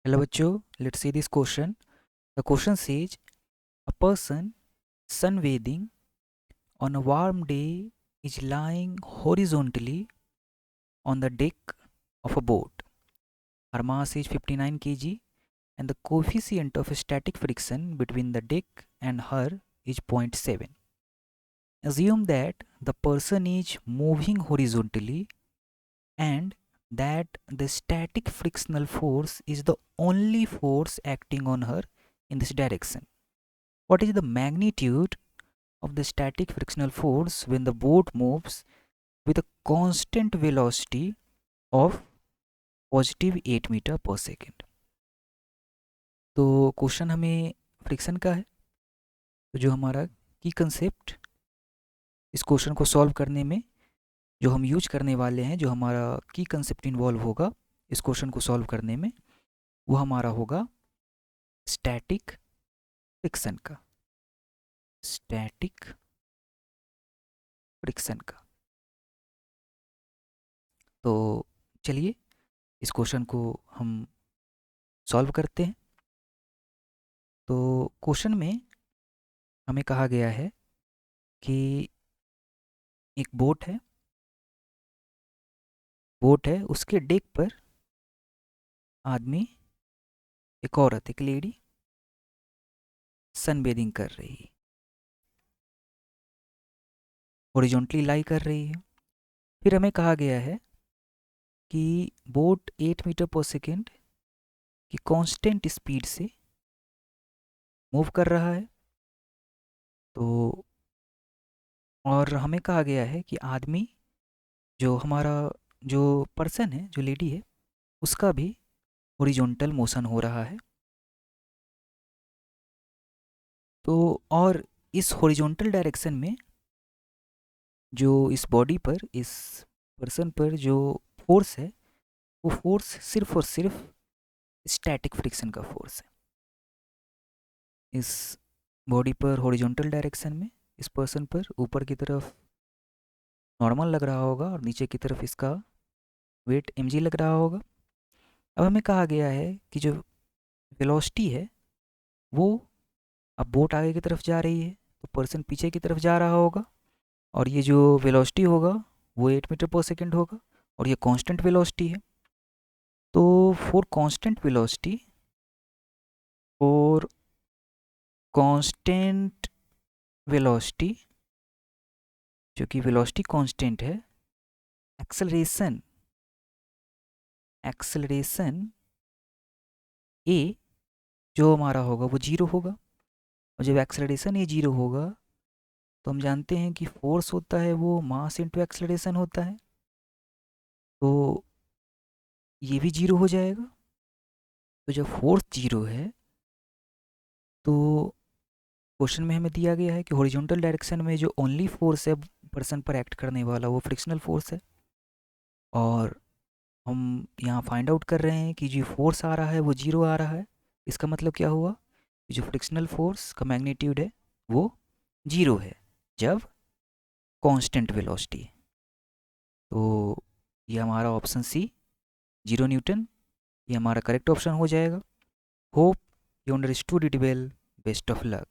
Hello bachcho, let's see this question. The question says a person sunbathing on a warm day is lying horizontally on the deck of a boat. Her mass is 59 kg and the coefficient of static friction between the deck and her is 0.7. Assume that the person is moving horizontally and that the static frictional force is the only force acting on her in this direction. What is the magnitude of the static frictional force when the boat moves with a constant velocity of positive 8 metre पर second? तो question हमें friction का है, तो जो हमारा की concept इस क्वेश्चन को सॉल्व करने में जो हम यूज करने वाले हैं, जो हमारा की कंसेप्ट इन्वॉल्व होगा इस क्वेश्चन को सॉल्व करने में, वो हमारा होगा स्टैटिक फ्रिक्शन का। स्टैटिक फ्रिक्शन का। तो चलिए इस क्वेश्चन को हम सॉल्व करते हैं। तो क्वेश्चन में हमें कहा गया है कि एक बोट है उसके डेक पर आदमी, एक औरत, एक लेडी सनबेदिंग कर रही है, हॉरिजॉन्टली लाई कर रही है। फिर हमें कहा गया है कि बोट 8 मीटर पर सेकेंड की कांस्टेंट स्पीड से मूव कर रहा है। तो और हमें कहा गया है कि आदमी, जो हमारा जो पर्सन है, जो लेडी है, उसका भी हॉरिजॉन्टल मोशन हो रहा है। तो और इस हॉरिजॉन्टल डायरेक्शन में जो इस बॉडी पर, इस पर्सन पर जो फोर्स है, वो फोर्स सिर्फ और सिर्फ स्टैटिक फ्रिक्शन का फोर्स है। इस बॉडी पर हॉरिजॉन्टल डायरेक्शन में इस पर्सन पर ऊपर की तरफ नॉर्मल लग रहा होगा और नीचे की तरफ इसका वेट mg लग रहा होगा। अब हमें कहा गया है कि जो वेलोसिटी है वो, अब बोट आगे की तरफ जा रही है तो पर्सन पीछे की तरफ जा रहा होगा, और ये जो वेलोसिटी होगा वो 8 मीटर पर सेकेंड होगा, और ये कांस्टेंट वेलोसिटी है। तो फॉर कांस्टेंट वेलोसिटी, जो कि वेलोसिटी कांस्टेंट है, एक्सेलरेशन ए जो हमारा होगा वो जीरो होगा। और जब एक्सेलरेशन ए जीरो होगा तो हम जानते हैं कि फोर्स होता है वो मास इंटू एक्सेलरेशन होता है, तो ये भी जीरो हो जाएगा। तो जब फोर्स जीरो है तो क्वेश्चन में हमें दिया गया है कि हॉरिजॉन्टल डायरेक्शन में जो ओनली फोर्स है पर्सन पर एक्ट करने वाला, वो फ्रिक्शनल फोर्स है। और हम यहाँ फाइंड आउट कर रहे हैं कि जो फोर्स आ रहा है वो जीरो आ रहा है। इसका मतलब क्या हुआ कि जो फ्रिक्शनल फोर्स का मैग्नीट्यूड है वो जीरो है जब कांस्टेंट वेलोसिटी है। तो ये हमारा ऑप्शन सी, 0 न्यूटन, ये हमारा करेक्ट ऑप्शन हो जाएगा। Hope you understood it well. Best of luck.